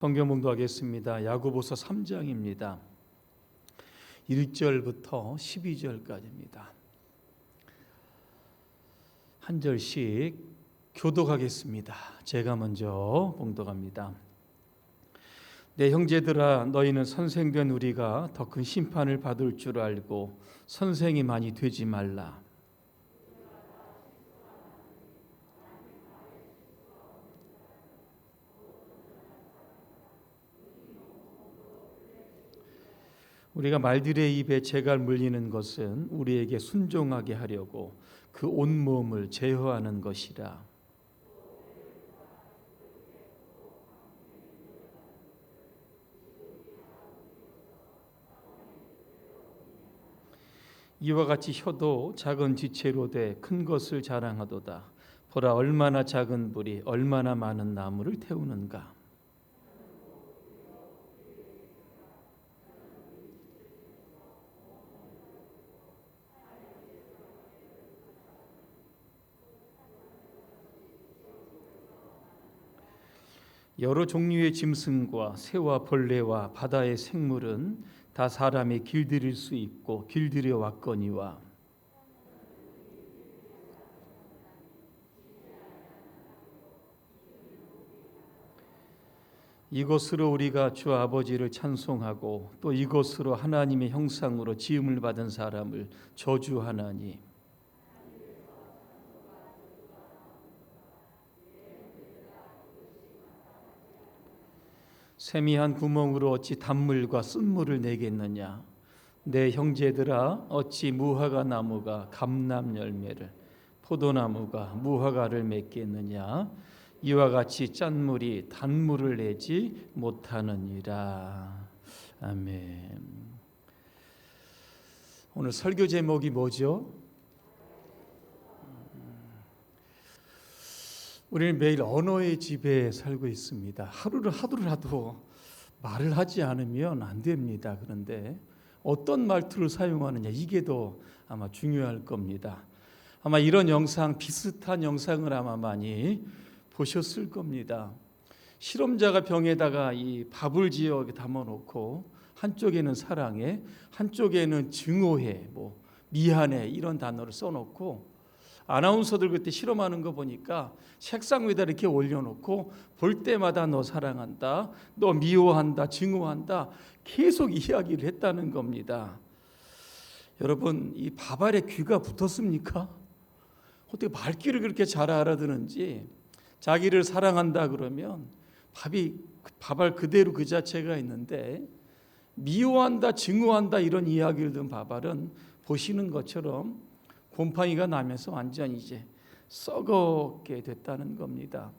성경 봉독하겠습니다. 야고보서 3장입니다. 1절부터 12절까지입니다. 한 절씩 교독하겠습니다. 제가 먼저 봉독합니다. 내 형제들아, 너희는 선생된 우리가 더 큰 심판을 받을 줄 알고 선생이 많이 되지 말라. 우리가 말들의 입에 재갈 물리는 것은 우리에게 순종하게 하려고 그 온몸을 제어하는 것이라. 이와 같이 혀도 작은 지체로 돼 큰 것을 자랑하도다. 보라, 얼마나 작은 불이 얼마나 많은 나무를 태우는가. 여러 종류의 짐승과 새와 벌레와 바다의 생물은 다 사람이 길들일 수 있고 길들여 왔거니와 이것으로 우리가 주 아버지를 찬송하고 또 이것으로 하나님의 형상으로 지음을 받은 사람을 저주하나니 세미한 구멍으로 어찌 단물과 쓴물을 내겠느냐. 내 형제들아, 어찌 무화과 나무가 감람 열매를 포도나무가 무화과를 맺겠느냐. 이와 같이 짠물이 단물을 내지 못하느니라. 아멘. 오늘 설교 제목이 뭐죠? 우리는 매일 언어의 지배에 살고 있습니다. 하루라도 말을 하지 않으면 안 됩니다. 그런데 어떤 말투를 사용하느냐, 이게 더 아마 중요할 겁니다. 아마 이런 영상, 비슷한 영상을 아마 많이 보셨을 겁니다. 실험자가 병에다가 이 밥을 지어 담아놓고 한쪽에는 사랑해, 한쪽에는 증오해, 미안해 이런 단어를 써놓고 아나운서들 그때 실험하는 거 보니까 책상 위에다 이렇게 올려놓고 볼 때마다 너 사랑한다, 너 미워한다, 증오한다 계속 이야기를 했다는 겁니다. 여러분, 이 밥알에 귀가 붙었습니까? 어떻게 말귀를 그렇게 잘 알아듣는지. 자기를 사랑한다 그러면 밥알 그대로 그 자체가 있는데 미워한다, 증오한다 이런 이야기를 든 밥알은 보시는 것처럼 곰팡이가 나면서 완전히 이제 썩어게 됐다는 겁니다.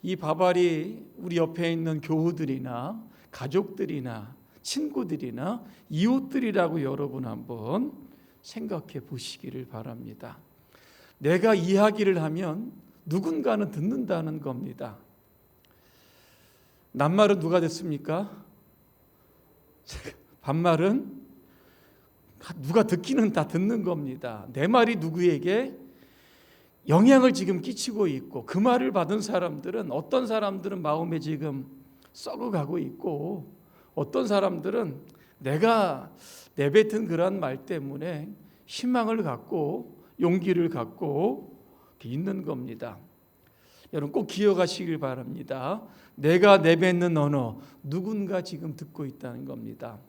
이 밥알이 우리 옆에 있는 교우들이나 가족들이나 친구들이나 이웃들이라고 여러분 한번 생각해 보시기를 바랍니다. 내가 이야기를 하면 누군가는 듣는다는 겁니다. 낱말은 누가 됐습니까? 반말은 누가 듣기는 다 듣는 겁니다. 내 말이 누구에게 영향을 지금 끼치고 있고 그 말을 받은 사람들은 어떤 사람들은 마음에 지금 썩어가고 있고 어떤 사람들은 내가 내뱉은 그런 말 때문에 희망을 갖고 용기를 갖고 있는 겁니다. 여러분 꼭 기억하시길 바랍니다. 내가 내뱉는 언어 누군가 지금 듣고 있다는 겁니다.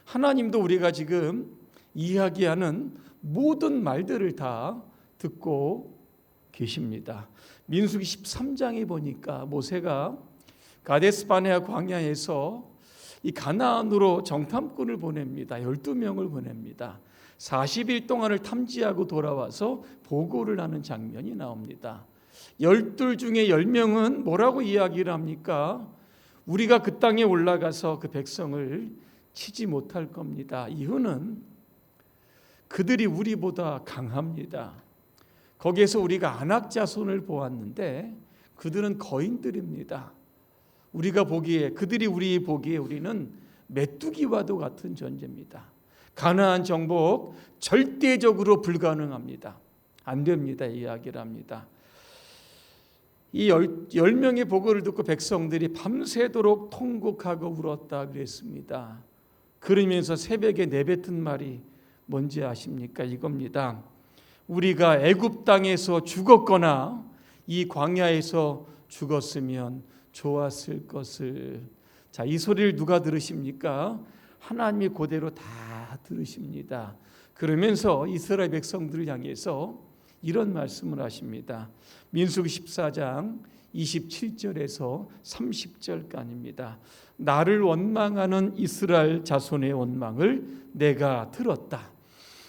하나님도 우리가 지금 이야기하는 모든 말들을 다 듣고 계십니다. 민수기 13장에 보니까 모세가 가데스 바네아 광야에서 이 가나안으로 정탐꾼을 보냅니다. 12명을 보냅니다. 40일 동안을 탐지하고 돌아와서 보고를 하는 장면이 나옵니다. 12 중에 10명은 뭐라고 이야기를 합니까? 우리가 그 땅에 올라가서 그 백성을 치지 못할 겁니다. 이유는 그들이 우리보다 강합니다. 거기에서 우리가 안악 자손을 보았는데 그들은 거인들입니다. 그들이 우리 보기에 우리는 메뚜기와도 같은 존재입니다. 가나안 정복 절대적으로 불가능합니다. 안 됩니다. 이야기를 합니다. 이 10명의 보고를 듣고 백성들이 밤새도록 통곡하고 울었다 그랬습니다. 그러면서 새벽에 내뱉은 말이 뭔지 아십니까? 이겁니다. 우리가 애굽 땅에서 죽었거나 이 광야에서 죽었으면 좋았을 것을. 자, 이 소리를 누가 들으십니까? 하나님이 그대로 다 들으십니다. 그러면서 이스라엘 백성들을 향해서 이런 말씀을 하십니다. 민수기 14장 27절에서 30절까지입니다. 나를 원망하는 이스라엘 자손의 원망을 내가 들었다.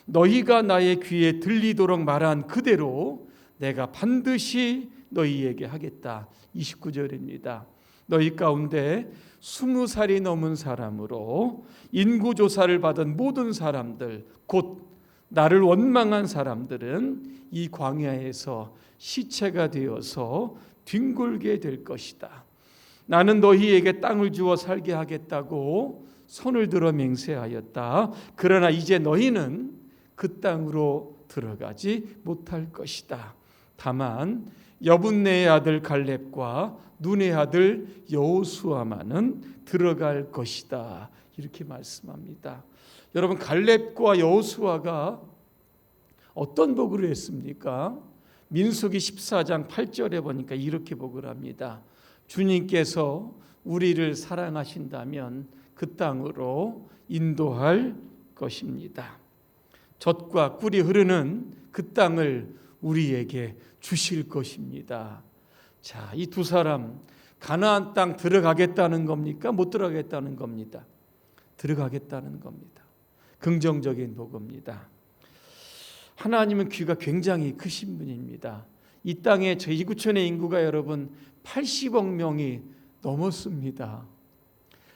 너희가 나의 귀에 들리도록 말한 그대로 내가 반드시 너희에게 하겠다. 29절입니다. 너희 가운데 20살이 넘은 사람으로 인구조사를 받은 모든 사람들, 곧 나를 원망한 사람들은 이 광야에서 시체가 되어서 뒹굴게 될 것이다. 나는 너희에게 땅을 주어 살게 하겠다고 손을 들어 맹세하였다. 그러나 이제 너희는 그 땅으로 들어가지 못할 것이다. 다만 여분네의 아들 갈렙과 눈의 아들 여호수아만은 들어갈 것이다. 이렇게 말씀합니다. 여러분, 갈렙과 여호수아가 어떤 복을 했습니까? 민수기 14장 8절에 보니까 이렇게 복을 합니다. 주님께서 우리를 사랑하신다면 그 땅으로 인도할 것입니다. 젖과 꿀이 흐르는 그 땅을 우리에게 주실 것입니다. 자, 이 두 사람 가나안 땅 들어가겠다는 겁니까? 못 들어가겠다는 겁니다. 들어가겠다는 겁니다. 긍정적인 복입니다. 하나님은 귀가 굉장히 크신 분입니다. 이 땅에 저희 지구촌의 인구가 여러분 80억 명이 넘었습니다.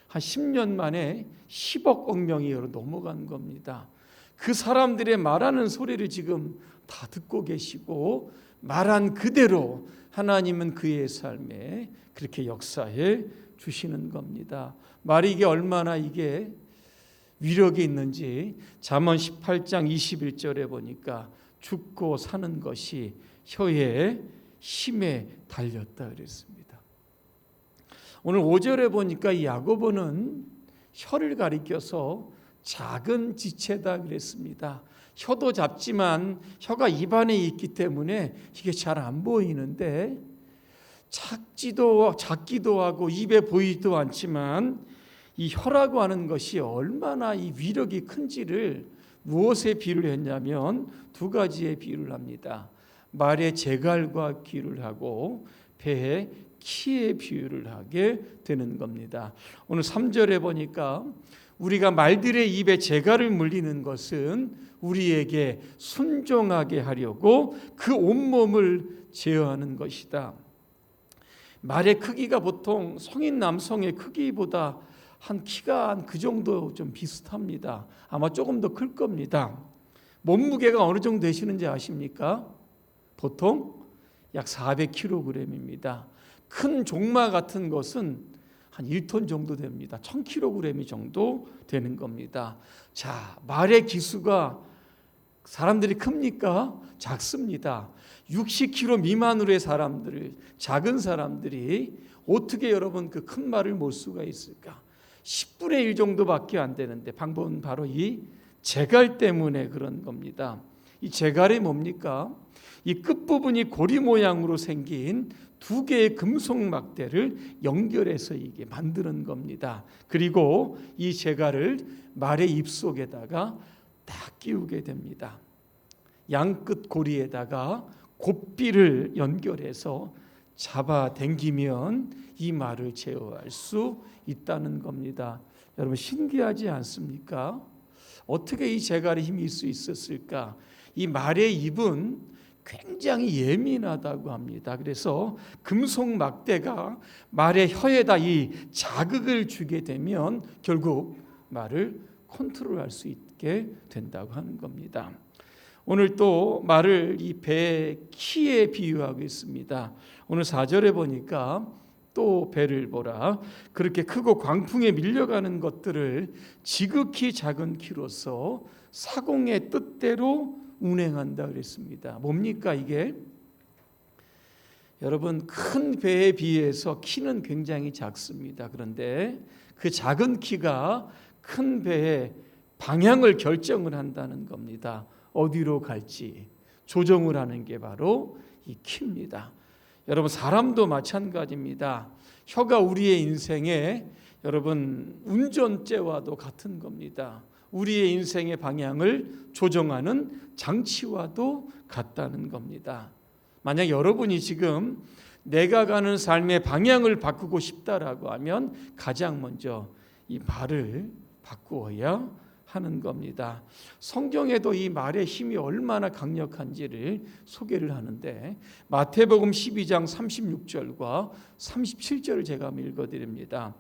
한 10년 만에 10억 명이 넘어간 겁니다. 그 사람들의 말하는 소리를 지금 다 듣고 계시고 말한 그대로 하나님은 그의 삶에 그렇게 역사해 주시는 겁니다. 말이 이게 얼마나 이게 위력이 있는지 잠언 18장 21절에 보니까 죽고 사는 것이 혀의 힘에 달렸다 그랬습니다. 오늘 5절에 보니까 이 야고보는 혀를 가리켜서 작은 지체다 그랬습니다. 혀도 작지만 혀가 입안에 있기 때문에 이게 잘 안 보이는데 작기도 하고 입에 보이지도 않지만 이 혀라고 하는 것이 얼마나 이 위력이 큰지를 무엇에 비유를 했냐면 두 가지의 비유를 합니다. 말의 재갈과 비유를 하고 배의 키에 비유를 하게 되는 겁니다. 오늘 3절에 보니까 우리가 말들의 입에 재갈을 물리는 것은 우리에게 순종하게 하려고 그 온몸을 제어하는 것이다. 말의 크기가 보통 성인 남성의 크기보다 한 키가 한 그 정도 좀 비슷합니다. 아마 조금 더 클 겁니다. 몸무게가 어느 정도 되시는지 아십니까? 보통 약 400kg입니다. 큰 종마 같은 것은 한 1톤 정도 됩니다. 1000kg 정도 되는 겁니다. 자, 말의 기수가 사람들이 큽니까? 작습니다. 60kg 미만으로의 사람들, 작은 사람들이 어떻게 여러분 그 큰 말을 몰 수가 있을까? 10분의 1 정도밖에 안 되는데 방법은 바로 이 재갈 때문에 그런 겁니다. 이 재갈이 뭡니까? 이 끝부분이 고리 모양으로 생긴 두 개의 금속 막대를 연결해서 이게 만드는 겁니다. 그리고 이 재갈을 말의 입속에다가 딱 끼우게 됩니다. 양끝 고리에다가 곱비를 연결해서 잡아당기면 이 말을 제어할 수 있다는 겁니다. 여러분 신기하지 않습니까? 어떻게 이 재갈에 힘이 있을 수 있었을까? 이 말의 입은 굉장히 예민하다고 합니다. 그래서 금속 막대가 말의 혀에다 이 자극을 주게 되면 결국 말을 컨트롤할 수 있게 된다고 하는 겁니다. 오늘 또 말을 이 배의 키에 비유하고 있습니다. 오늘 4절에 보니까 또 배를 보라. 그렇게 크고 광풍에 밀려가는 것들을 지극히 작은 키로서 사공의 뜻대로 운행한다 그랬습니다. 뭡니까 이게? 여러분, 큰 배에 비해서 키는 굉장히 작습니다. 그런데 그 작은 키가 큰 배의 방향을 결정을 한다는 겁니다. 어디로 갈지 조정을 하는 게 바로 이 키입니다. 여러분, 사람도 마찬가지입니다. 혀가 우리의 인생에 여러분 운전대와도 같은 겁니다. 우리의 인생의 방향을 조정하는 장치와도 같다는 겁니다. 만약 여러분이 지금 내가 가는 삶의 방향을 바꾸고 싶다라고 하면 가장 먼저 이 말을 바꾸어야 하는 겁니다. 성경에도 이 말의 힘이 얼마나 강력한지를 소개를 하는데 마태복음 12장 36절과 37절을 제가 읽어드립니다.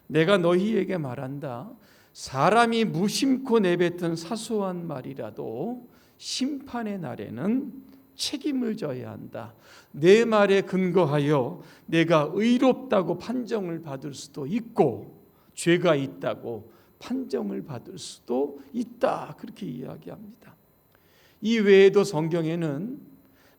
내가 너희에게 말한다. 사람이 무심코 내뱉은 사소한 말이라도 심판의 날에는 책임을 져야 한다. 내 말에 근거하여 내가 의롭다고 판정을 받을 수도 있고 죄가 있다고 판정을 받을 수도 있다. 그렇게 이야기합니다. 이 외에도 성경에는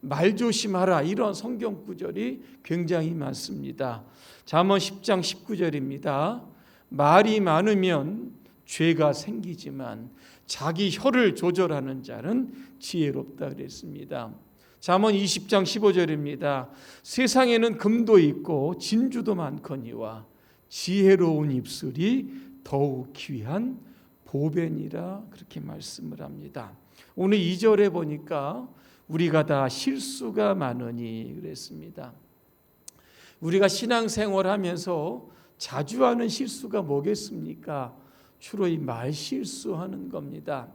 말 조심하라 이런 성경 구절이 굉장히 많습니다. 잠언 10장 19절입니다. 말이 많으면 죄가 생기지만 자기 혀를 조절하는 자는 지혜롭다 그랬습니다. 잠언 20장 15절입니다. 세상에는 금도 있고 진주도 많거니와 지혜로운 입술이 더욱 귀한 보배니라 그렇게 말씀을 합니다. 오늘 2절에 보니까 우리가 다 실수가 많으니 그랬습니다. 우리가 신앙생활하면서 자주 하는 실수가 뭐겠습니까? 주로 이 말 실수하는 겁니다.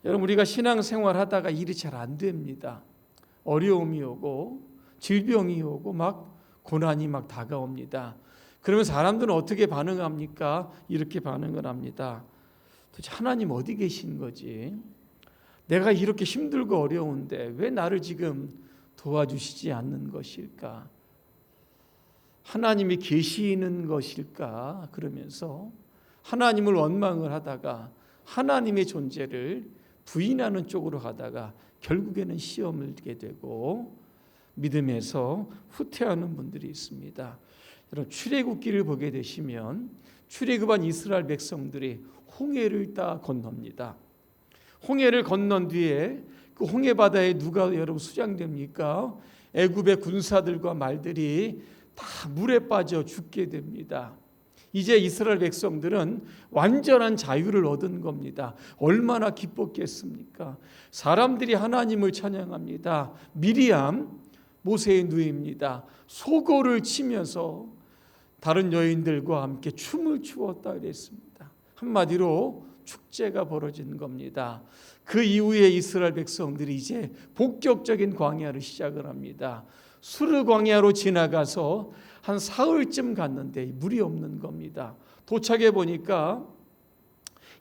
여러분, 우리가 신앙생활하다가 일이 잘 안 됩니다. 어려움이 오고 질병이 오고 막 고난이 막 다가옵니다. 그러면 사람들은 어떻게 반응합니까? 이렇게 반응을 합니다. 도대체 하나님 어디 계신 거지? 내가 이렇게 힘들고 어려운데 왜 나를 지금 도와주시지 않는 것일까? 하나님이 계시는 것일까? 그러면서 하나님을 원망을 하다가 하나님의 존재를 부인하는 쪽으로 가다가 결국에는 시험을 들게 되고 믿음에서 후퇴하는 분들이 있습니다. 여러분, 출애굽기를 보게 되시면 출애굽한 이스라엘 백성들이 홍해를 다 건넙니다. 홍해를 건넌 뒤에 그 홍해 바다에 누가 여러분 수장됩니까? 애굽의 군사들과 말들이 다 물에 빠져 죽게 됩니다. 이제 이스라엘 백성들은 완전한 자유를 얻은 겁니다. 얼마나 기뻤겠습니까? 사람들이 하나님을 찬양합니다. 미리암, 모세의 누이입니다. 소고를 치면서 다른 여인들과 함께 춤을 추었다 그랬습니다. 한마디로 축제가 벌어진 겁니다. 그 이후에 이스라엘 백성들이 이제 본격적인 광야를 시작을 합니다. 수르 광야로 지나가서 한 사흘쯤 갔는데 물이 없는 겁니다. 도착해 보니까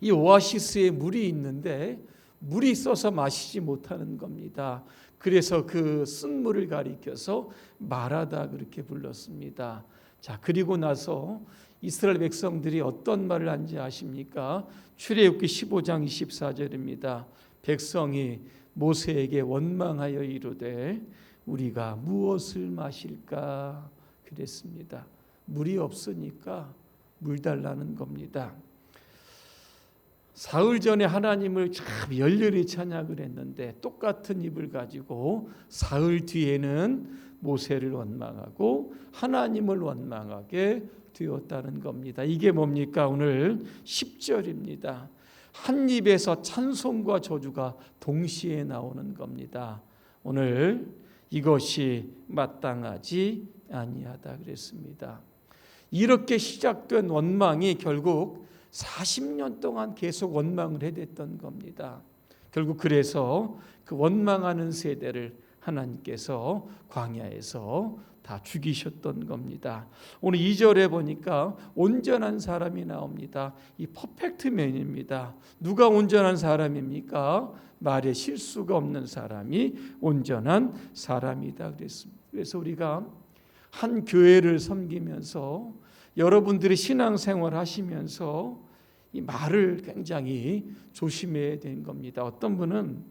이 오아시스에 물이 있는데 물이 써서 마시지 못하는 겁니다. 그래서 그 쓴 물을 가리켜서 마라다 그렇게 불렀습니다. 자, 그리고 나서 이스라엘 백성들이 어떤 말을 한지 아십니까? 출애굽기 15장 24절입니다. 백성이 모세에게 원망하여 이르되 우리가 무엇을 마실까 그랬습니다. 물이 없으니까 물 달라는 겁니다. 사흘 전에 하나님을 참 열렬히 찬양을 했는데 똑같은 입을 가지고 사흘 뒤에는 모세를 원망하고 하나님을 원망하게 되었다는 겁니다. 이게 뭡니까? 오늘 10절입니다. 한 입에서 찬송과 저주가 동시에 나오는 겁니다. 오늘 이것이 마땅하지 아니하다 그랬습니다. 이렇게 시작된 원망이 결국 40년 동안 계속 원망을 해댔던 겁니다. 결국 그래서 그 원망하는 세대를 하나님께서 광야에서 다 죽이셨던 겁니다. 오늘 2절에 보니까 온전한 사람이 나옵니다. 이 퍼펙트맨입니다. 누가 온전한 사람입니까? 말에 실수가 없는 사람이 온전한 사람이다 그랬습니다. 그래서 우리가 한 교회를 섬기면서 여러분들이 신앙생활 하시면서 이 말을 굉장히 조심해야 되는 겁니다. 어떤 분은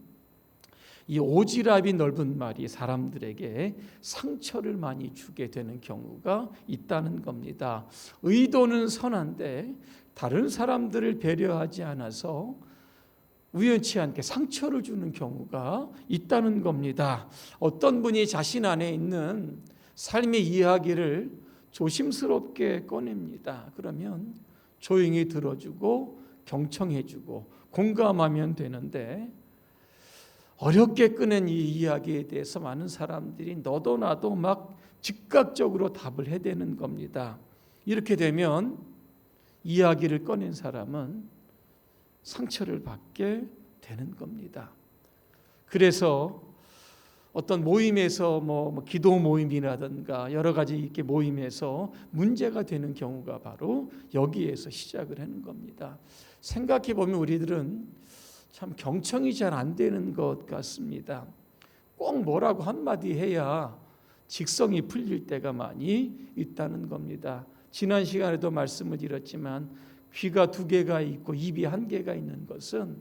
이 오지랖이 넓은 말이 사람들에게 상처를 많이 주게 되는 경우가 있다는 겁니다. 의도는 선한데 다른 사람들을 배려하지 않아서 우연치 않게 상처를 주는 경우가 있다는 겁니다. 어떤 분이 자신 안에 있는 삶의 이야기를 조심스럽게 꺼냅니다. 그러면 조용히 들어주고 경청해주고 공감하면 되는데, 어렵게 꺼낸 이 이야기에 대해서 많은 사람들이 너도 나도 막 즉각적으로 답을 해대는 겁니다. 이렇게 되면 이야기를 꺼낸 사람은 상처를 받게 되는 겁니다. 그래서 어떤 모임에서 기도 모임이라든가 여러 가지 이렇게 모임에서 문제가 되는 경우가 바로 여기에서 시작을 하는 겁니다. 생각해 보면 우리들은 참 경청이 잘 안 되는 것 같습니다. 꼭 뭐라고 한마디 해야 직성이 풀릴 때가 많이 있다는 겁니다. 지난 시간에도 말씀을 드렸지만 귀가 2개가 있고 입이 1개가 있는 것은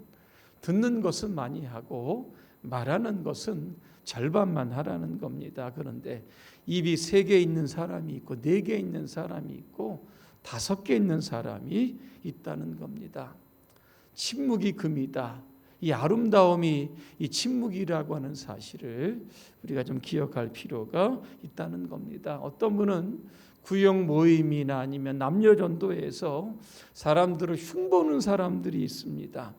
듣는 것은 많이 하고 말하는 것은 절반만 하라는 겁니다. 그런데 입이 3개 있는 사람이 있고 4개 있는 사람이 있고 5개 있는 사람이 있다는 겁니다. 침묵이 금이다. 이 아름다움이 이 침묵이라고 하는 사실을 우리가 좀 기억할 필요가 있다는 겁니다. 어떤 분은 구역 모임이나 아니면 남녀전도회에서 사람들을 흉보는 사람들이 있습니다.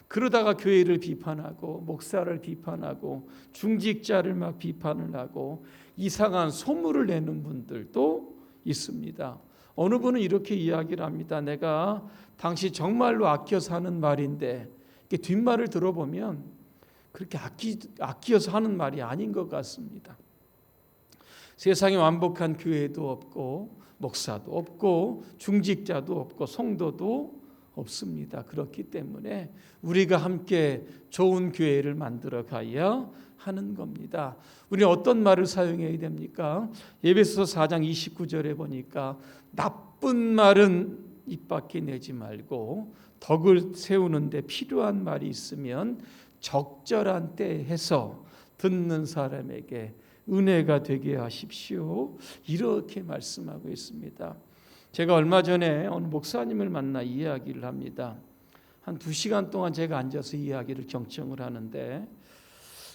그러다가 교회를 비판하고 목사를 비판하고 중직자를 막 비판을 하고 이상한 소문을 내는 분들도 있습니다. 어느 분은 이렇게 이야기를 합니다. 내가 당시 정말로 아껴서 하는 말인데, 이렇게 뒷말을 들어보면 그렇게 아끼어서 하는 말이 아닌 것 같습니다. 세상에 완벽한 교회도 없고 목사도 없고 중직자도 없고 성도도 없습니다. 그렇기 때문에 우리가 함께 좋은 교회를 만들어 가야 하는 겁니다. 우리는 어떤 말을 사용해야 됩니까? 에베소서 4장 29절에 보니까 나쁜 말은 입 밖에 내지 말고 덕을 세우는데 필요한 말이 있으면 적절한 때에 해서 듣는 사람에게 은혜가 되게 하십시오. 이렇게 말씀하고 있습니다. 제가 얼마 전에 어느 목사님을 만나 이야기를 합니다. 한 2시간 동안 제가 앉아서 이야기를 경청을 하는데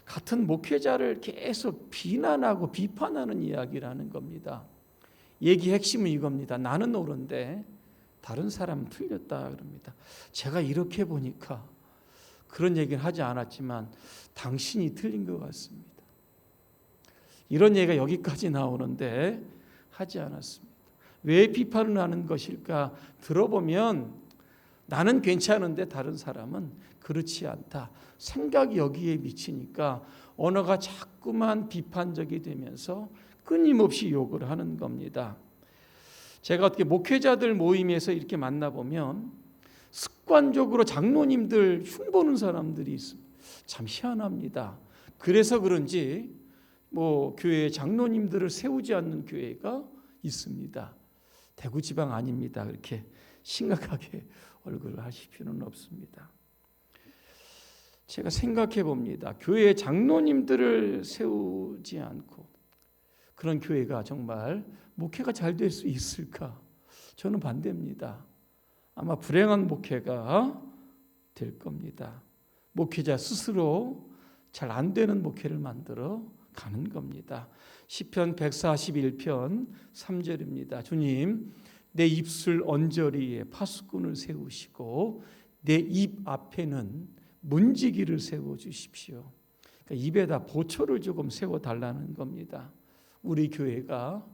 같은 목회자를 계속 비난하고 비판하는 이야기를 하는 겁니다. 얘기 핵심은 이겁니다. 나는 옳은데 다른 사람은 틀렸다 그럽니다. 제가 이렇게 보니까 그런 얘기를 하지 않았지만 당신이 틀린 것 같습니다. 이런 얘기가 여기까지 나오는데 하지 않았습니다. 왜 비판을 하는 것일까? 들어보면 나는 괜찮은데 다른 사람은 그렇지 않다. 생각이 여기에 미치니까 언어가 자꾸만 비판적이 되면서 끊임없이 욕을 하는 겁니다. 제가 어떻게 목회자들 모임에서 이렇게 만나보면 습관적으로 장로님들 흉보는 사람들이 있습니다. 참 희한합니다. 그래서 그런지 교회 장로님들을 세우지 않는 교회가 있습니다. 대구 지방 아닙니다. 그렇게 심각하게 얼굴을 하실 필요는 없습니다. 제가 생각해 봅니다. 교회 장로님들을 세우지 않고 그런 교회가 정말 목회가 잘 될 수 있을까? 저는 반대입니다. 아마 불행한 목회가 될 겁니다. 목회자 스스로 잘 안 되는 목회를 만들어 가는 겁니다. 시편 141편 3절입니다. 주님, 내 입술 언저리에 파수꾼을 세우시고 내 입 앞에는 문지기를 세워주십시오. 그러니까 입에다 보초를 조금 세워달라는 겁니다. 우리 교회가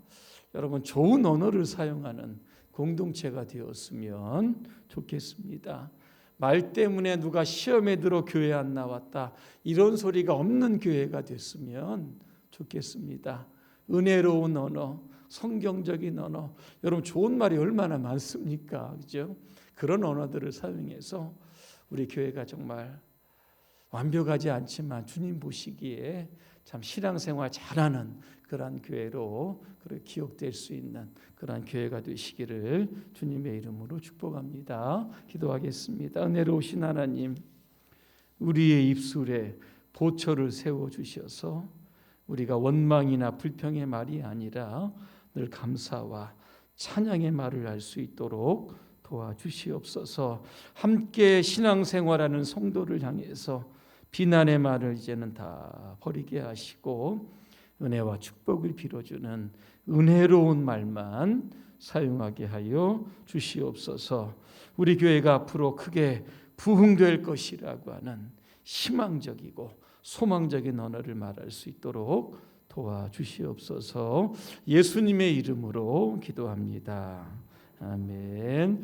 여러분 좋은 언어를 사용하는 공동체가 되었으면 좋겠습니다. 말 때문에 누가 시험에 들어 교회 안 나왔다 이런 소리가 없는 교회가 됐으면 좋겠습니다. 은혜로운 언어, 성경적인 언어, 여러분 좋은 말이 얼마나 많습니까? 그죠? 그런 언어들을 사용해서 우리 교회가 정말 완벽하지 않지만 주님 보시기에 참 신앙생활 잘하는 그러한 교회로 기억될 수 있는 그러한 교회가 되시기를 주님의 이름으로 축복합니다. 기도하겠습니다. 은혜로우신 하나님, 우리의 입술에 보초를 세워 주셔서 우리가 원망이나 불평의 말이 아니라 늘 감사와 찬양의 말을 할 수 있도록 도와주시옵소서. 함께 신앙생활하는 성도를 향해서 비난의 말을 이제는 다 버리게 하시고 은혜와 축복을 빌어주는 은혜로운 말만 사용하게 하여 주시옵소서. 우리 교회가 앞으로 크게 부흥될 것이라고 하는 희망적이고 소망적인 언어를 말할 수 있도록 도와주시옵소서. 예수님의 이름으로 기도합니다. 아멘.